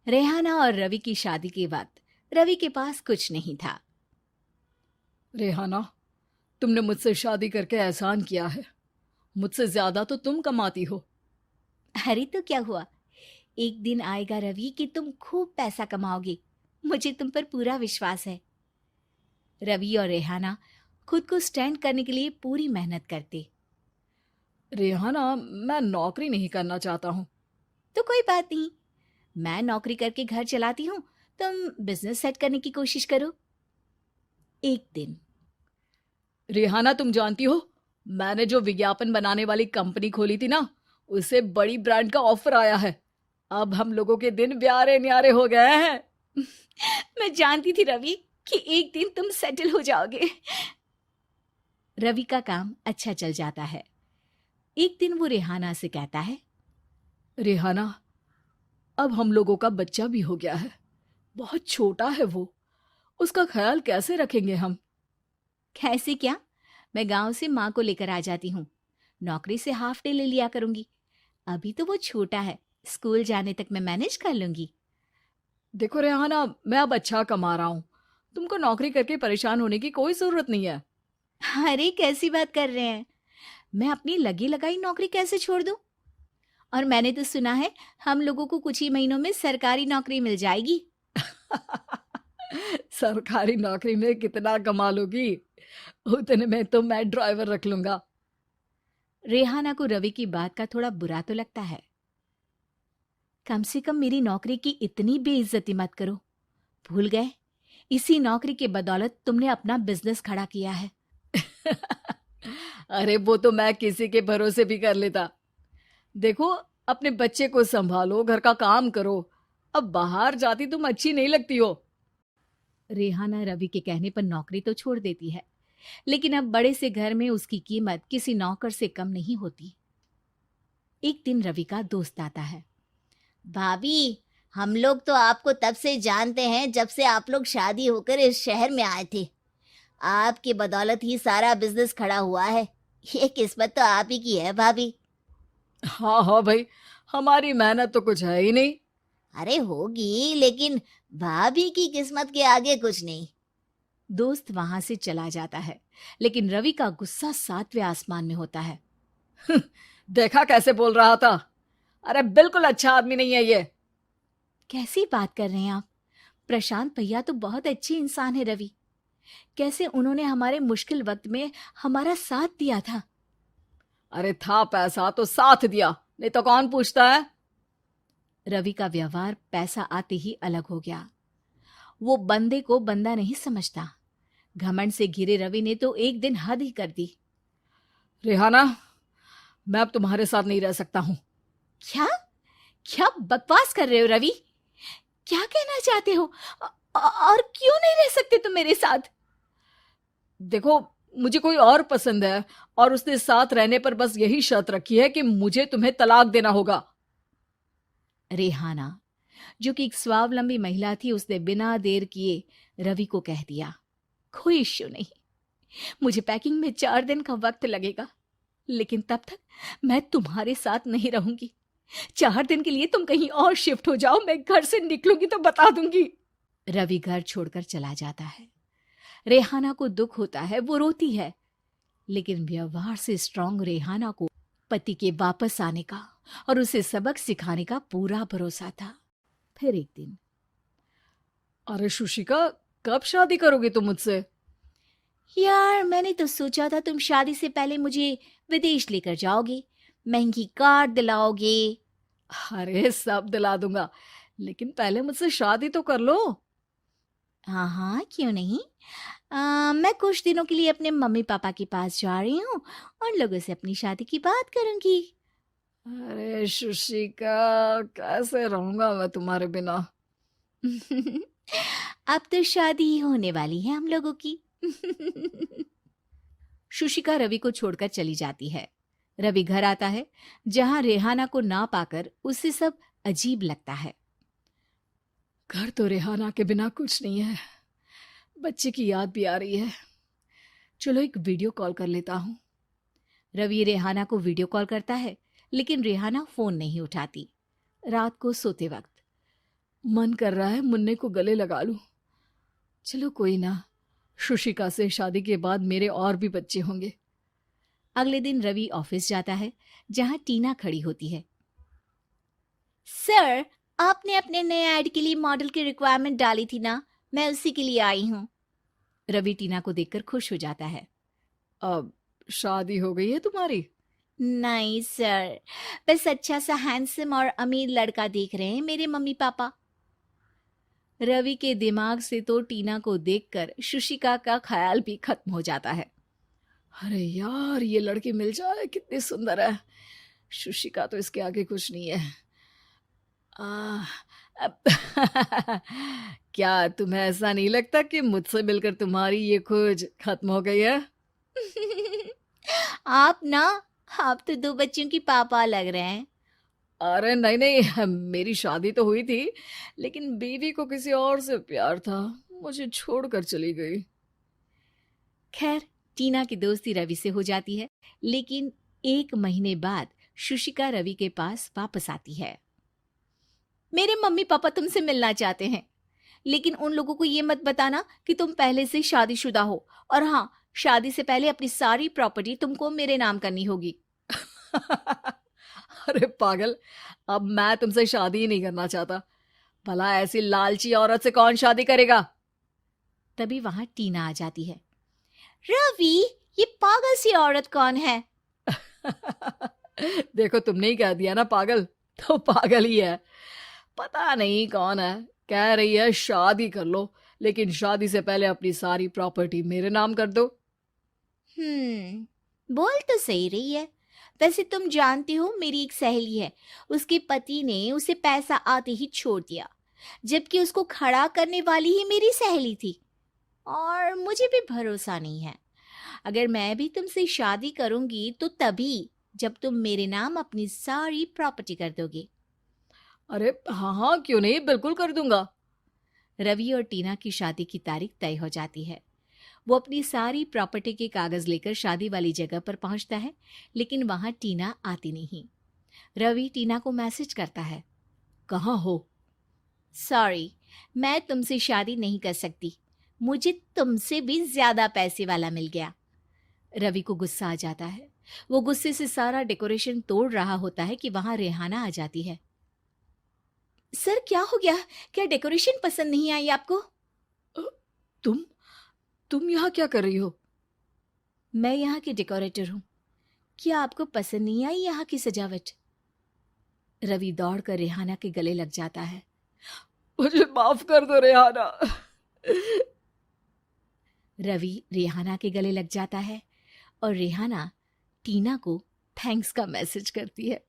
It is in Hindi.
रेहाना और रवि की शादी के वक्त रवि के पास कुछ नहीं था। रेहाना, तुमने मुझसे शादी करके एहसान किया है। मुझसे ज्यादा तो तुम कमाती हो। अरे तो क्या हुआ, एक दिन आएगा रवि कि तुम खूब पैसा कमाओगे। मुझे तुम पर पूरा विश्वास है। रवि और रेहाना खुद को स्टैंड करने के लिए पूरी मेहनत करते। रेहाना, मैं नौकरी नहीं करना चाहता हूँ। तो कोई बात नहीं, मैं नौकरी करके घर चलाती हूँ, तुम बिजनेस सेट करने की कोशिश करो। एक दिन रेहाना, तुम जानती हो, मैंने जो विज्ञापन बनाने वाली कंपनी खोली थी ना, उसे बड़ी ब्रांड का ऑफर आया है। अब हम लोगों के दिन ब्यारे न्यारे हो गए हैं। मैं जानती थी रवि कि एक दिन तुम सेटल हो जाओगे। रवि का काम अच्छा चल जाता है। एक दिन वो रेहाना से कहता है, रेहाना, अब हम लोगों का बच्चा भी हो गया है। बहुत छोटा है वो। उसका ख्याल कैसे रखेंगे हम? कैसे क्या, मैं गांव से माँ को लेकर आ जाती हूँ। नौकरी से हाफ डे ले लिया करूंगी। अभी तो वो छोटा है, स्कूल जाने तक मैं मैनेज कर लूंगी। देखो रेहाना, मैं अब अच्छा कमा रहा हूँ। तुमको नौकरी करके परेशान होने की कोई जरूरत नहीं है। अरे कैसी बात कर रहे हैं, मैं अपनी लगी लगाई नौकरी कैसे छोड़ दूं? और मैंने तो सुना है हम लोगों को कुछ ही महीनों में सरकारी नौकरी मिल जाएगी। सरकारी नौकरी में कितना कमा लोगी? उतने में तो मैं ड्राइवर रख लूंगा। रेहाना को रवि की बात का थोड़ा बुरा तो लगता है। कम से कम मेरी नौकरी की इतनी बेइज्जती मत करो। भूल गए, इसी नौकरी के बदौलत तुमने अपना बिजनेस खड़ा किया है। अरे वो तो मैं किसी के भरोसे भी कर लेता। देखो, अपने बच्चे को संभालो, घर का काम करो। अब बाहर जाती तुम अच्छी नहीं लगती हो। रेहाना रवि के कहने पर नौकरी तो छोड़ देती है, लेकिन अब बड़े से घर में उसकी कीमत किसी नौकर से कम नहीं होती। एक दिन रवि का दोस्त आता है। भाभी, हम लोग तो आपको तब से जानते हैं जब से आप लोग शादी होकर इस शहर में आए थे। आपकी बदौलत ही सारा बिजनेस खड़ा हुआ है। ये किस्मत तो आप ही की है भाभी। हाँ हाँ भाई, हमारी मेहनत तो कुछ है ही नहीं। अरे होगी, लेकिन भाभी की किस्मत के आगे कुछ नहीं। दोस्त वहां से चला जाता है, लेकिन रवि का गुस्सा सातवें आसमान में होता है। देखा कैसे बोल रहा था? अरे बिल्कुल अच्छा आदमी नहीं है ये। कैसी बात कर रहे हैं आप? प्रशांत भैया तो बहुत अच्छे इंसान है रवि। कैसे उन्होंने हमारे मुश्किल वक्त में हमारा साथ दिया था। अरे था पैसा तो साथ दिया, नहीं तो कौन पूछता है? रवि का व्यवहार पैसा आते ही अलग हो गया। वो बंदे को बंदा नहीं समझता। घमंड से घिरे रवि ने तो एक दिन हद ही कर दी। रेहाना, मैं अब तुम्हारे साथ नहीं रह सकता हूँ। क्या क्या बकवास कर रहे हो रवि? क्या कहना चाहते हो? और क्यों नहीं रह सकते तुम मेरे साथ? देखो, मुझे कोई और पसंद है, और उसने साथ रहने पर बस यही शर्त रखी है कि मुझे तुम्हें तलाक देना होगा। रेहाना, जो कि एक स्वावलंबी महिला थी, उसने बिना देर किए रवि को कह दिया, कोई इश्यू नहीं, मुझे पैकिंग में 4 दिन का वक्त लगेगा, लेकिन तब तक मैं तुम्हारे साथ नहीं रहूंगी। 4 दिन के लिए तुम कहीं और शिफ्ट हो जाओ, मैं घर से निकलूंगी तो बता दूंगी। रवि घर छोड़कर चला जाता है। रेहाना को दुख होता है, वो रोती है, लेकिन व्यवहार से स्ट्रांग रेहाना को पति के वापस आने का और उसे सबक सिखाने का पूरा भरोसा था। फिर एक दिन, अरे शुशिका, कब शादी करोगे तुम मुझसे? यार मैंने तो सोचा था तुम शादी से पहले मुझे विदेश लेकर जाओगे, महंगी कार दिलाओगे। अरे सब दिला दूंगा, लेकिन पहले मुझसे शादी तो कर लो। हाँ हाँ, क्यों नहीं। मैं कुछ दिनों के लिए अपने मम्मी पापा के पास जा रही हूँ और लोगों से अपनी शादी की बात करूंगी। अरे शुशिका, कैसे रहूंगा मैं तुम्हारे बिना? अब तो शादी ही होने वाली है हम लोगों की। शुशिका रवि को छोड़कर चली जाती है। रवि घर आता है, जहां रेहाना को ना पाकर उसे सब अजीब लगता है। घर तो रेहाना के बिना कुछ नहीं है। बच्चे की याद भी आ रही है। चलो एक वीडियो कॉल कर लेता हूँ। रवि रेहाना को वीडियो कॉल करता है, लेकिन रेहाना फोन नहीं उठाती। रात को सोते वक्त मन कर रहा है मुन्ने को गले लगा लूं। चलो कोई ना, शुशिका से शादी के बाद मेरे और भी बच्चे होंगे। अगले दिन रवि ऑफिस जाता है, जहां टीना खड़ी होती है। सर, आपने अपने नए ऐड के लिए मॉडल की रिक्वायरमेंट डाली थी ना, मैं उसी के लिए आई हूँ। रवि टीना को देखकर खुश हो जाता है। अब शादी हो गई है तुम्हारी? नहीं सर, बस अच्छा सा हैंडसम और अमीर लड़का देख रहे हैं मेरे मम्मी पापा। रवि के दिमाग से तो टीना को देखकर शुशिका का ख्याल भी खत्म हो जाता है। अरे यार, ये लड़की मिल जाए कितनी सुंदर है। शुशिका तो इसके आगे कुछ नहीं है। आ, अब क्या तुम्हें ऐसा नहीं लगता कि मुझसे मिलकर तुम्हारी ये खोज खत्म हो गई है? आप ना, आप तो 2 बच्चों की पापा लग रहे हैं। अरे नहीं नहीं, मेरी शादी तो हुई थी, लेकिन बीवी को किसी और से प्यार था, मुझे छोड़कर चली गई। खैर, टीना की दोस्ती रवि से हो जाती है, लेकिन 1 महीने बाद शुशिका रवि के पास वापस आती है। मेरे मम्मी पापा तुमसे मिलना चाहते हैं, लेकिन उन लोगों को ये मत बताना कि तुम पहले से शादीशुदा हो, और हाँ, शादी से पहले अपनी सारी प्रॉपर्टी तुमको मेरे नाम करनी होगी। अरे पागल, अब मैं तुमसे शादी ही नहीं करना चाहता। भला ऐसी लालची औरत से कौन शादी करेगा? तभी वहां टीना आ जाती है। रवि, ये पागल सी औरत कौन है? देखो, तुमने ही कह दिया ना पागल, तो पागल ही है। पता नहीं कौन है, कह रही है शादी कर लो, लेकिन शादी से पहले अपनी सारी प्रॉपर्टी मेरे नाम कर दो। बोल तो सही रही है। वैसे तुम जानती हो, मेरी एक सहेली है, उसके पति ने उसे पैसा आते ही छोड़ दिया, जबकि उसको खड़ा करने वाली ही मेरी सहेली थी। और मुझे भी भरोसा नहीं है। अगर मैं भी तुमसे शादी करूंगी तो तभी, जब तुम मेरे नाम अपनी सारी प्रॉपर्टी कर दोगे। अरे हाँ हाँ, क्यों नहीं, बिल्कुल कर दूंगा। रवि और टीना की शादी की तारीख तय हो जाती है। वो अपनी सारी प्रॉपर्टी के कागज लेकर शादी वाली जगह पर पहुंचता है, लेकिन वहां टीना आती नहीं। रवि टीना को मैसेज करता है। कहाँ हो? सॉरी, मैं तुमसे शादी नहीं कर सकती, मुझे तुमसे भी ज्यादा पैसे वाला मिल गया। रवि को गुस्सा आ जाता है। वो गुस्से से सारा डेकोरेशन तोड़ रहा होता है कि वहां रेहाना आ जाती है। सर, क्या हो गया? क्या डेकोरेशन पसंद नहीं आई आपको? अ, तुम यहाँ क्या कर रही हो? मैं यहाँ की डेकोरेटर हूँ। क्या आपको पसंद नहीं आई यहाँ की सजावट? रवि दौड़कर रेहाना के गले लग जाता है। मुझे माफ कर दो रेहाना। रवि रेहाना के गले लग जाता है और रेहाना टीना को थैंक्स का मैसेज करती है।